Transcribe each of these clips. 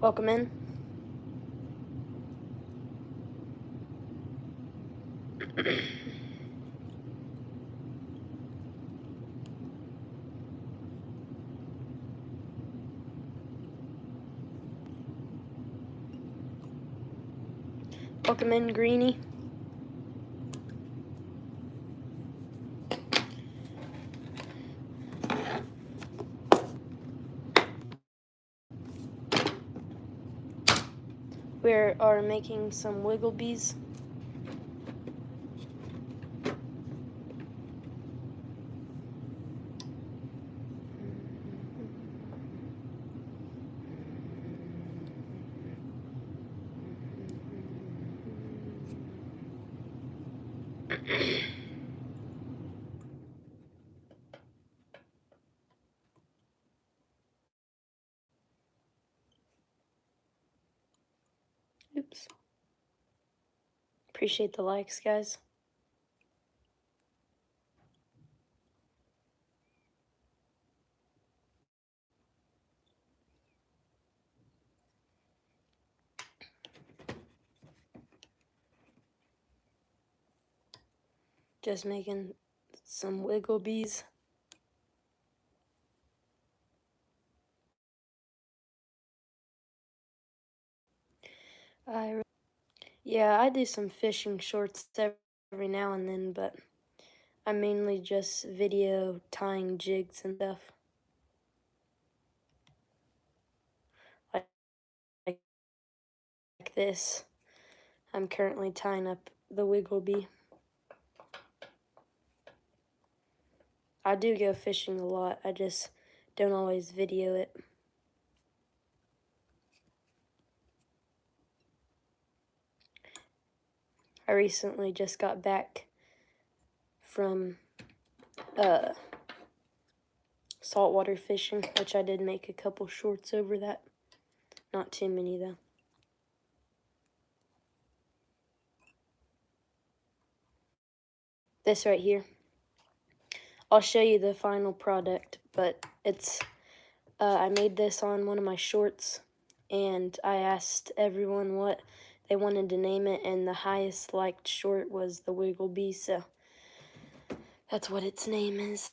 Welcome in. Welcome in, Greenie. We are making some wiggle bees. Oops. Appreciate the likes, guys. Just making some wiggle bees. Yeah, I do some fishing shorts every now and then, but I mainly just video tying jigs and stuff. Like this. I'm currently tying up the wiggle bee. I do go fishing a lot, I just don't always video it. I recently just got back from saltwater fishing, which I did make a couple shorts over that. Not too many though. This right here. I'll show you the final product, but it's I made this on one of my shorts, and I asked everyone what they wanted to name it, and the highest liked short was the Wiggle Bee, so that's what its name is.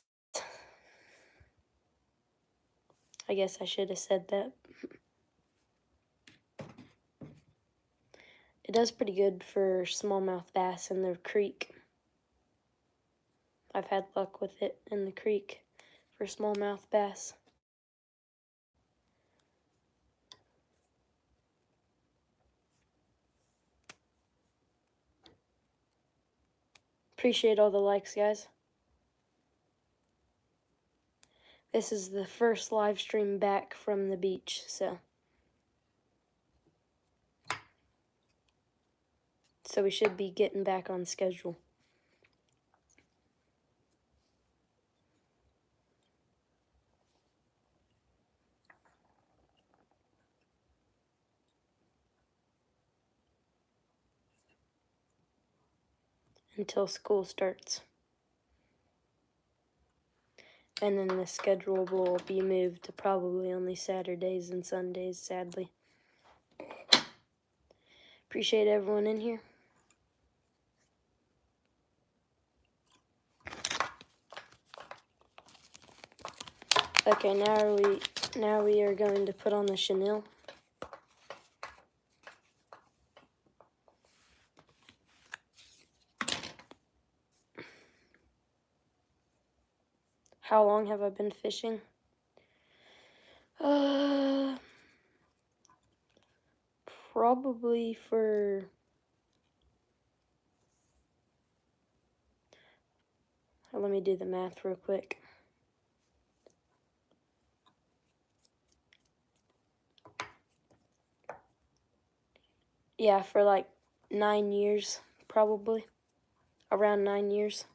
I guess I should have said that. It does pretty good for smallmouth bass in the creek. I've had luck with it in the creek for smallmouth bass. Appreciate all the likes, guys. This is the first live stream back from the beach, so we should be getting back on schedule. Until school starts. And then the schedule will be moved to probably only Saturdays and Sundays, sadly. Appreciate everyone in here. Okay, now we are going to put on the chenille. How long have I been fishing? Probably for let me do the math real quick. Yeah, for like 9 years, probably. Around 9 years.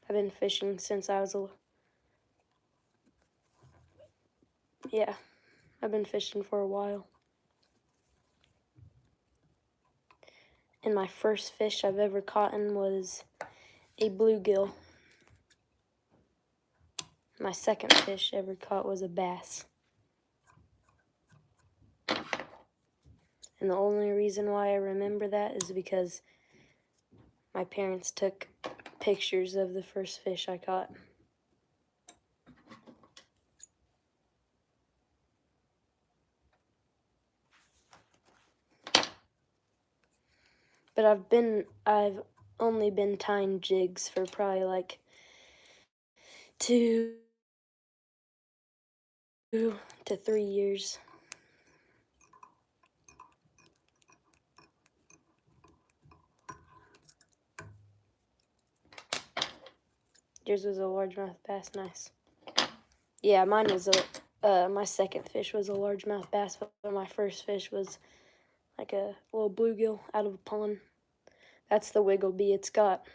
I've been fishing since I was yeah, I've been fishing for a while. And my first fish I've ever caught was a bluegill. My second fish ever caught was a bass. And the only reason why I remember that is because my parents took pictures of the first fish I caught. But I've only been tying jigs for probably like 2 to 3 years. Yours was a largemouth bass, nice. Yeah, mine was my second fish was a largemouth bass, but my first fish was like a little bluegill out of a pond. That's the wiggle bee. It's got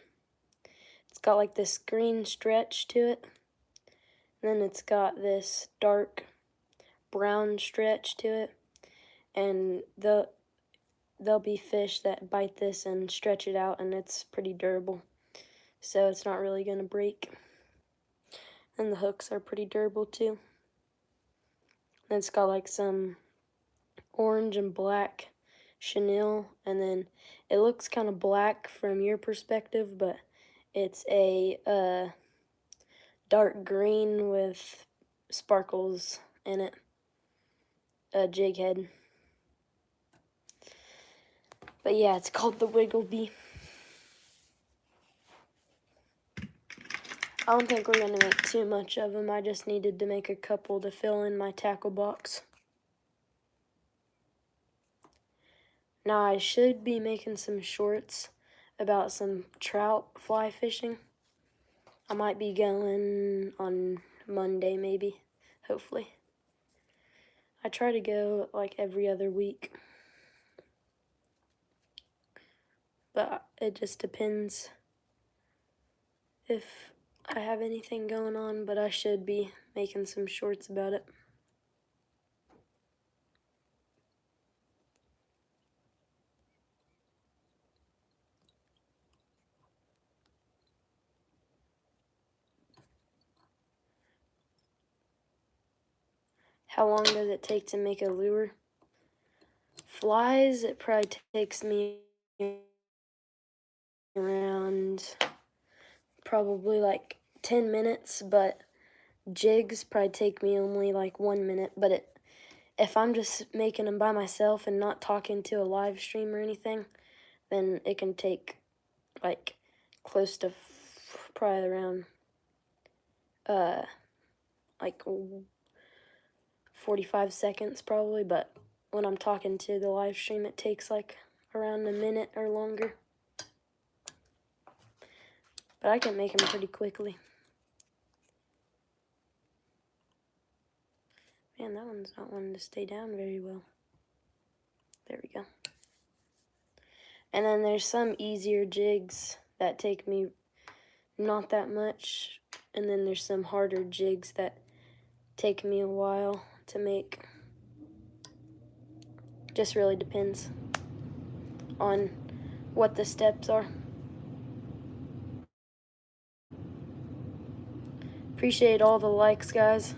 like this green stretch to it. And then it's got this dark brown stretch to it. And there'll be fish that bite this and stretch it out, and it's pretty durable. So it's not really gonna break. And the hooks are pretty durable too. And it's got like some orange and black chenille, and then it looks kind of black from your perspective, but it's a dark green with sparkles in it, a jig head. But yeah, it's called the Wiggle Bee. I don't think we're gonna make too much of them. I just needed to make a couple to fill in my tackle box. Now I should be making some shorts about some trout fly fishing. I might be going on Monday maybe, hopefully. I try to go like every other week. But it just depends if I have anything going on, but I should be making some shorts about it. How long does it take to make a lure? Flies, it probably takes me around probably like 10 minutes, but jigs probably take me only like 1 minute. But if I'm just making them by myself and not talking to a live stream or anything, then it can take like close to probably around like 45 seconds probably. But when I'm talking to the live stream, it takes like around a minute or longer. But I can make them pretty quickly. Man, that one's not wanting to stay down very well. There we go. And then there's some easier jigs that take me not that much. And then there's some harder jigs that take me a while to make. Just really depends on what the steps are. Appreciate all the likes, guys.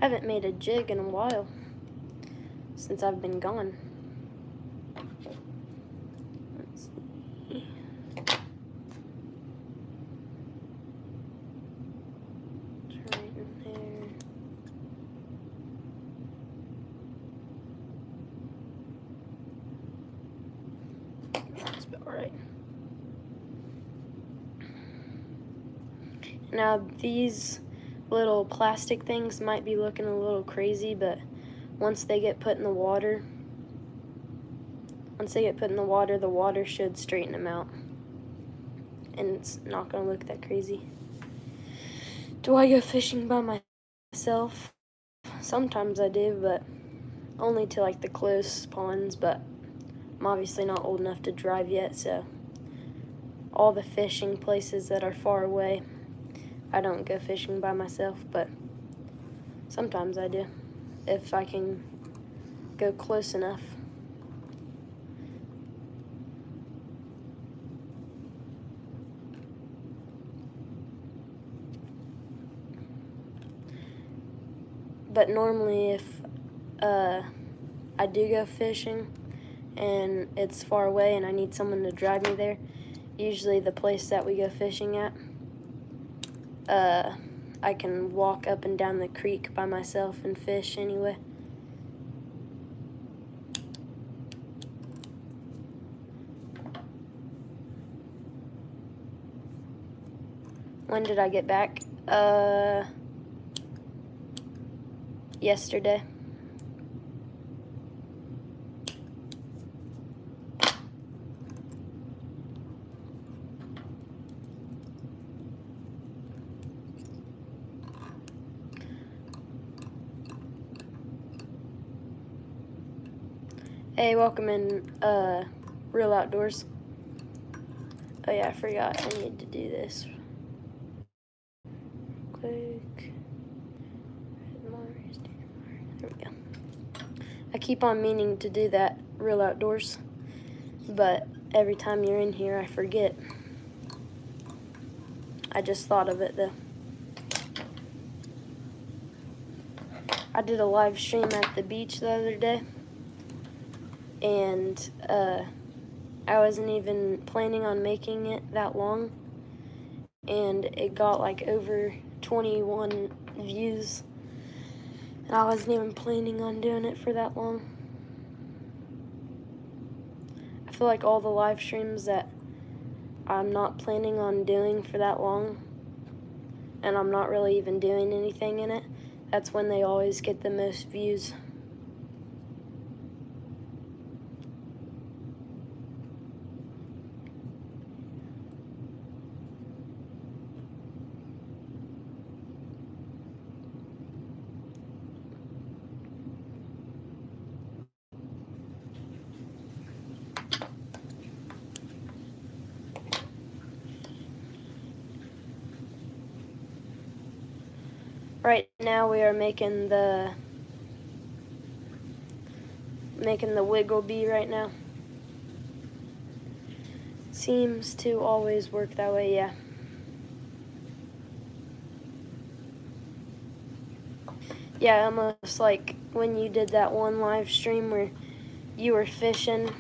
I haven't made a jig in a while since I've been gone. Let's see. It's right in there. That's about right. Now these little plastic things might be looking a little crazy, but once they get put in the water, the water should straighten them out. And it's not gonna look that crazy. Do I go fishing by myself? Sometimes I do, but only to like the close ponds, but I'm obviously not old enough to drive yet, so all the fishing places that are far away, I don't go fishing by myself, but sometimes I do, if I can go close enough. But normally if I do go fishing and it's far away and I need someone to drive me there, usually the place that we go fishing at, I can walk up and down the creek by myself and fish anyway. When did I get back? Yesterday. Hey, welcome in, Real Outdoors. Oh yeah, I forgot I need to do this. Quick. There we go. I keep on meaning to do that, Real Outdoors, but every time you're in here, I forget. I just thought of it though. I did a live stream at the beach the other day, and I wasn't even planning on making it that long, and it got like over 21 views, and I wasn't even planning on doing it for that long. I feel like all the live streams that I'm not planning on doing for that long, and I'm not really even doing anything in it, that's when they always get the most views. Right now we are making the wiggle bee right now. Seems to always work that way, yeah. Yeah, almost like when you did that one live stream where you were fishing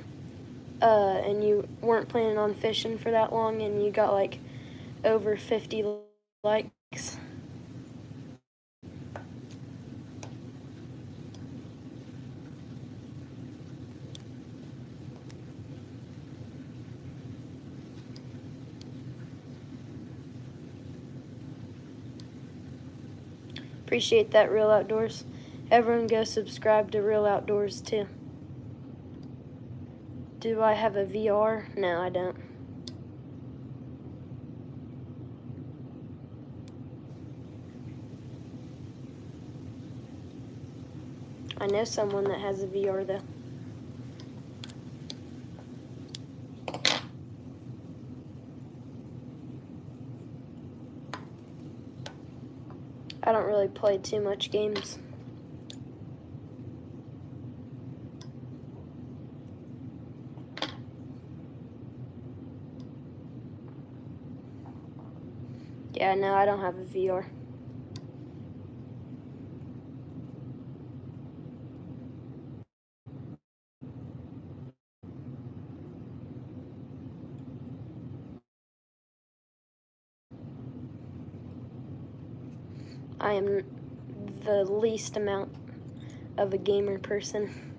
and you weren't planning on fishing for that long and you got like over 50 likes. Appreciate that, Real Outdoors. Everyone go subscribe to Real Outdoors too. Do I have a VR? No, I don't. I know someone that has a VR though. I don't really play too much games. Yeah, no, I don't have a VR. I am the least amount of a gamer person.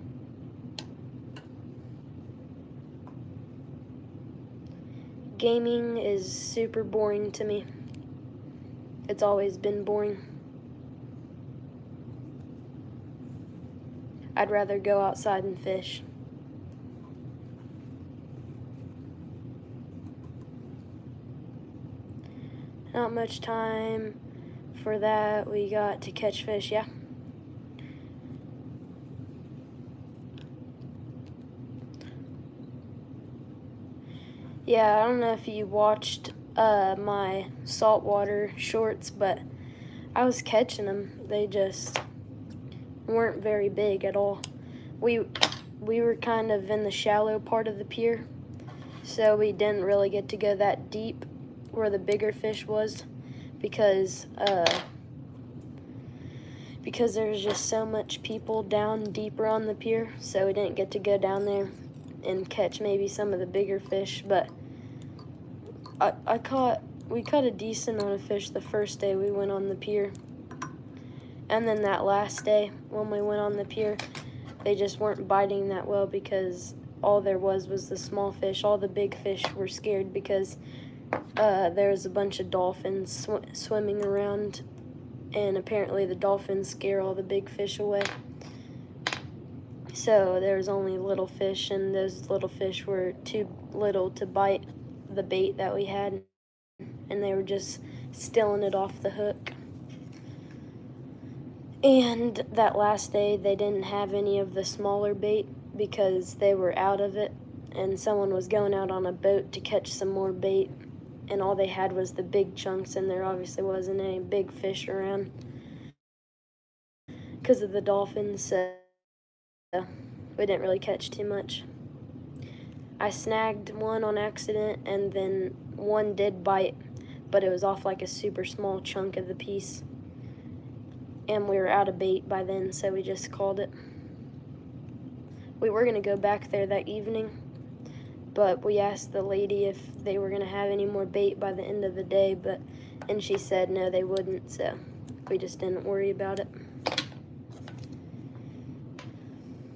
Gaming is super boring to me. It's always been boring. I'd rather go outside and fish. Not much time for that. We got to catch fish, yeah. Yeah, I don't know if you watched my saltwater shorts, but I was catching them. They just weren't very big at all. We were kind of in the shallow part of the pier, so we didn't really get to go that deep where the bigger fish was because there was just so much people down deeper on the pier, so we didn't get to go down there and catch maybe some of the bigger fish. But we caught a decent amount of fish the first day we went on the pier, and then that last day when we went on the pier, they just weren't biting that well because all there was the small fish. All the big fish were scared because there was a bunch of dolphins swimming around, and apparently the dolphins scare all the big fish away. So there was only little fish, and those little fish were too little to bite the bait that we had, and they were just stealing it off the hook. And that last day they didn't have any of the smaller bait because they were out of it, and someone was going out on a boat to catch some more bait, and all they had was the big chunks, and there obviously wasn't any big fish around because of the dolphins, so we didn't really catch too much. I snagged one on accident, and then one did bite, but it was off like a super small chunk of the piece, and we were out of bait by then, so we just called it. We were going to go back there that evening, but we asked the lady if they were going to have any more bait by the end of the day, and she said no, they wouldn't, so we just didn't worry about it.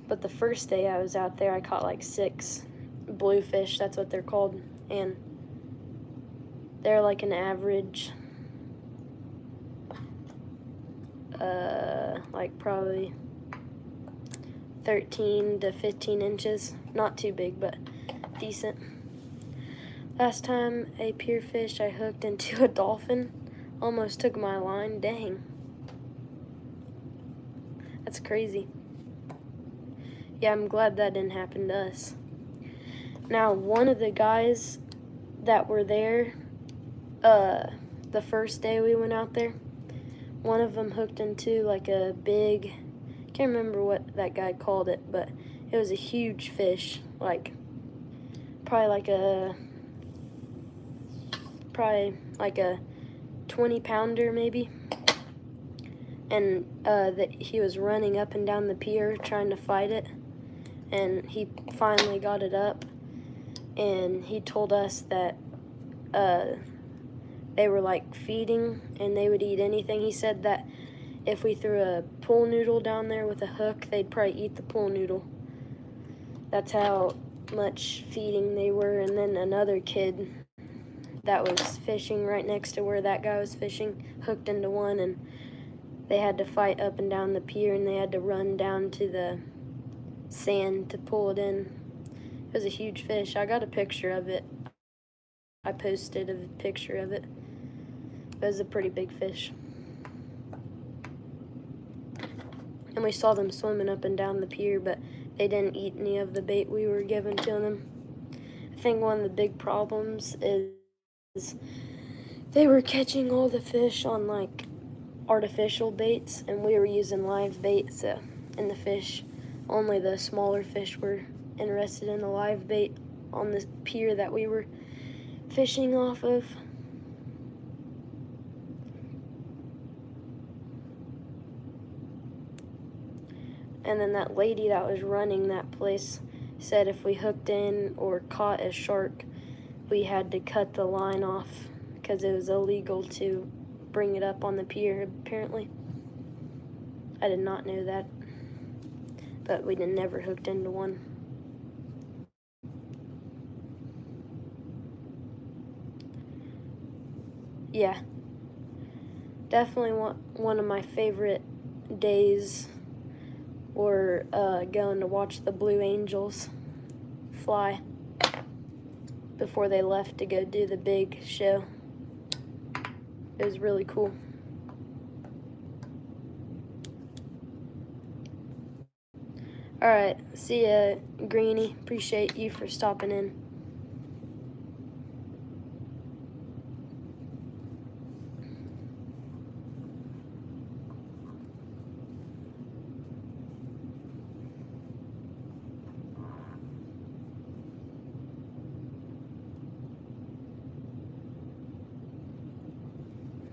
But the first day I was out there, I caught like 6 bluefish, that's what they're called, and they're like an average, like probably 13 to 15 inches. Not too big, but decent. Last time a pier fish I hooked into a dolphin almost took my line. Dang. That's crazy. Yeah, I'm glad that didn't happen to us. Now, one of the guys that were there the first day we went out there, one of them hooked into like a big, can't remember what that guy called it, but it was a huge fish, like probably like a 20-pounder maybe. And that he was running up and down the pier trying to fight it, and he finally got it up, and he told us that they were like feeding and they would eat anything. He said that if we threw a pool noodle down there with a hook, they'd probably eat the pool noodle. That's how much feeding they were. And then another kid that was fishing right next to where that guy was fishing hooked into one, and they had to fight up and down the pier, and they had to run down to the sand to pull it in. It was a huge fish. I got a picture of it. I posted a picture of it. It was a pretty big fish. And we saw them swimming up and down the pier, but they didn't eat any of the bait we were giving to them. I think one of the big problems is they were catching all the fish on like artificial baits, and we were using live bait, so, and the fish, only the smaller fish were interested in the live bait on the pier that we were fishing off of. And then that lady that was running that place said if we hooked in or caught a shark, we had to cut the line off because it was illegal to bring it up on the pier, apparently. I did not know that, but we never hooked into one. Yeah, definitely one of my favorite days were going to watch the Blue Angels fly before they left to go do the big show. It was really cool. Alright, see ya, Greenie. Appreciate you for stopping in.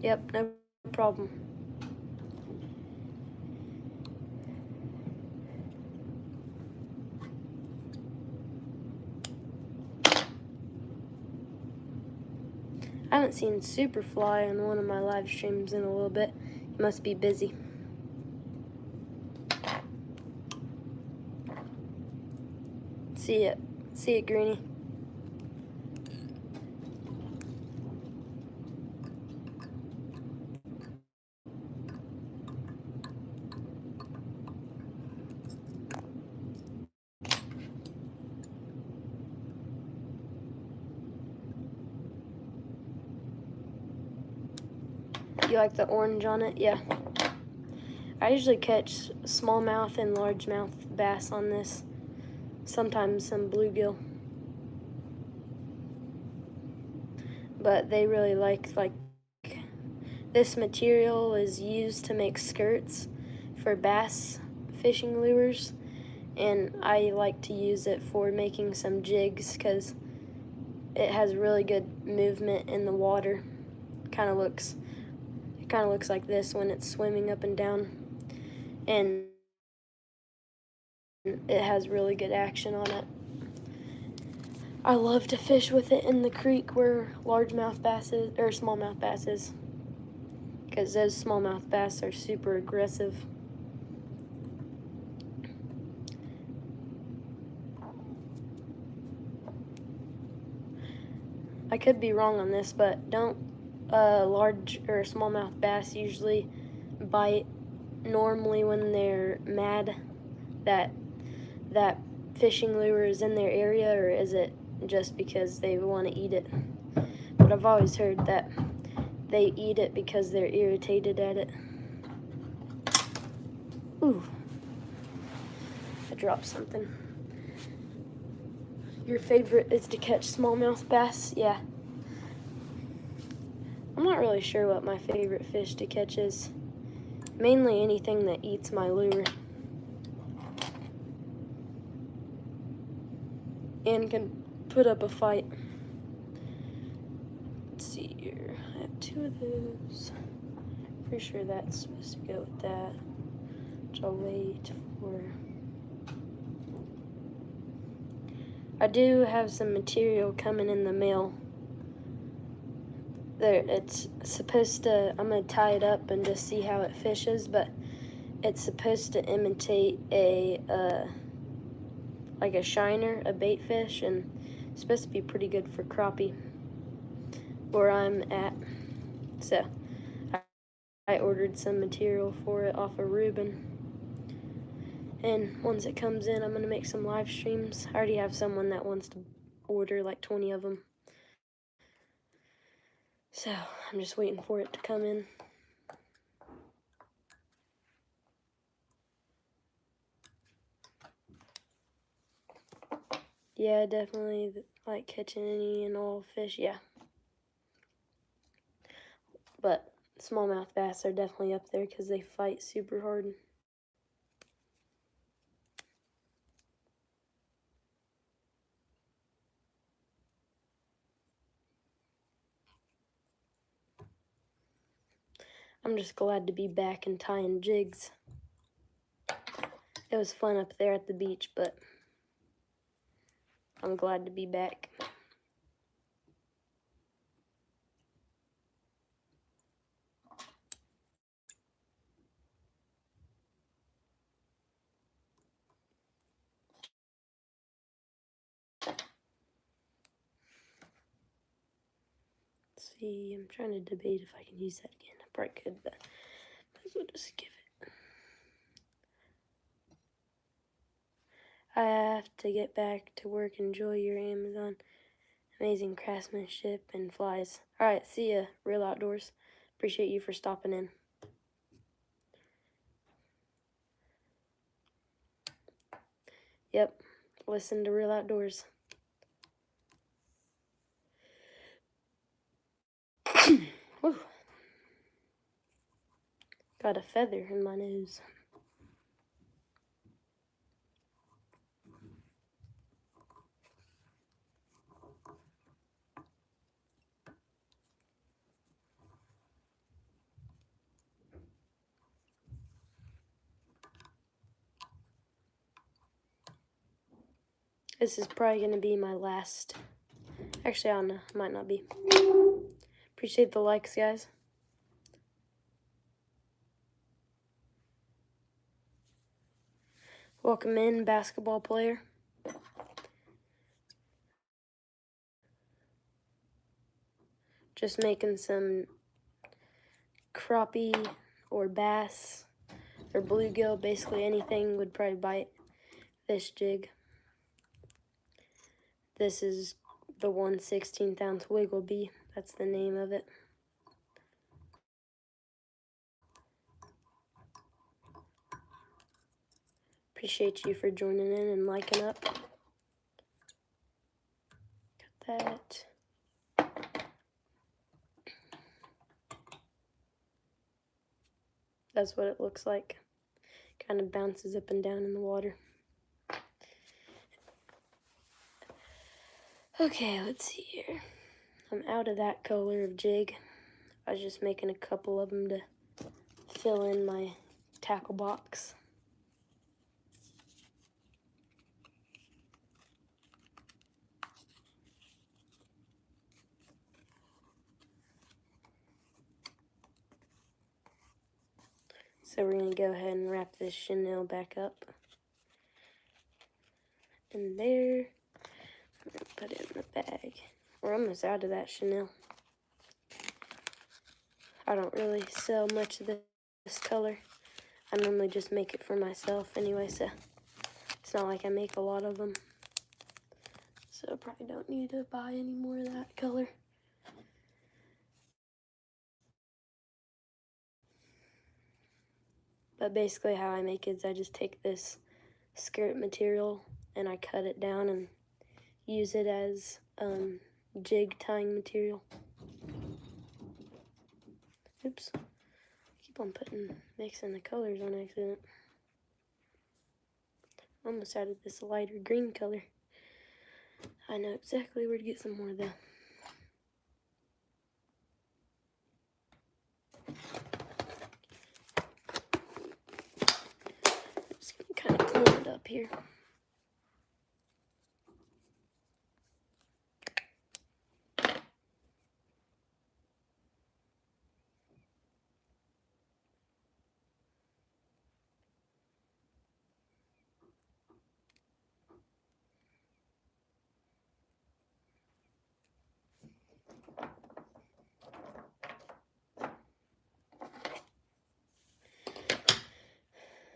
Yep, no problem. I haven't seen Superfly on one of my live streams in a little bit. He must be busy. See ya, Greenie. You like the orange on it? Yeah. I usually catch smallmouth and largemouth bass on this. Sometimes some bluegill. But they really like this material is used to make skirts for bass fishing lures, and I like to use it for making some jigs because it has really good movement in the water. It kind of looks like this when it's swimming up and down, and it has really good action on it. I love to fish with it in the creek where largemouth bass is, or smallmouth bass is, because those smallmouth bass are super aggressive. I could be wrong on this, but don't large or smallmouth bass usually bite normally when they're mad that fishing lure is in their area, or is it just because they want to eat it? But I've always heard that they eat it because they're irritated at it. Ooh, I dropped something. Your favorite is to catch smallmouth bass? Yeah. I'm not really sure what my favorite fish to catch is. Mainly anything that eats my lure and can put up a fight. Let's see here. I have 2 of those. Pretty sure that's supposed to go with that, which I'll wait for. I do have some material coming in the mail. There, it's supposed to, I'm going to tie it up and just see how it fishes, but it's supposed to imitate a, like a shiner, a bait fish, and it's supposed to be pretty good for crappie where I'm at. So, I ordered some material for it off of Reuben. And once it comes in, I'm going to make some live streams. I already have someone that wants to order like 20 of them. So, I'm just waiting for it to come in. Yeah, definitely like catching any and all fish, yeah. But smallmouth bass are definitely up there because they fight super hard. I'm just glad to be back and tying jigs. It was fun up there at the beach, but I'm glad to be back. Let's see, I'm trying to debate if I can use that again. I probably could, but might as well just give it. I have to get back to work. Enjoy your Amazon. Amazing craftsmanship and flies. Alright, see ya, Real Outdoors. Appreciate you for stopping in. Yep, listen to Real Outdoors. Whew. Got a feather in my nose. This is probably going to be my last. Actually, I don't know. Might not be. Appreciate the likes, guys. Welcome in, basketball player. Just making some crappie or bass or bluegill. Basically anything would probably bite this jig. This is the 1/16 ounce Wiggle Bee. That's the name of it. Appreciate you for joining in and liking up. Got that. That's what it looks like. Kind of bounces up and down in the water. Okay, let's see here. I'm out of that color of jig. I was just making a couple of them to fill in my tackle box. So we're going to go ahead and wrap this chenille back up. And there. I'm going to put it in the bag. We're almost out of that chenille. I don't really sell much of this color. I normally just make it for myself anyway, so it's not like I make a lot of them. So I probably don't need to buy any more of that color. But basically how I make it is I just take this skirt material and I cut it down and use it as jig tying material. Oops. Keep on mixing the colors on accident. Almost out of this lighter green color. I know exactly where to get some more though. Just gonna kind of clean it up here.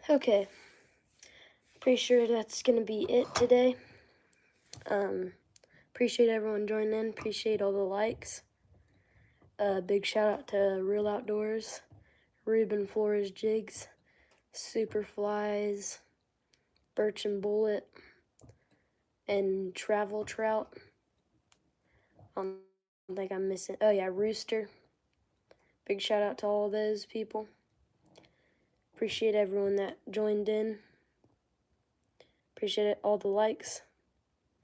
Okay, pretty sure that's gonna be it today. Appreciate everyone joining in. Appreciate all the likes. Big shout out to Real Outdoors, Ruben Flores Jigs, Super Flies, Birch and Bullet, and Travel Trout. I don't think I'm missing. Oh yeah, Rooster. Big shout out to all those people. Appreciate everyone that joined in. Appreciate it, all the likes.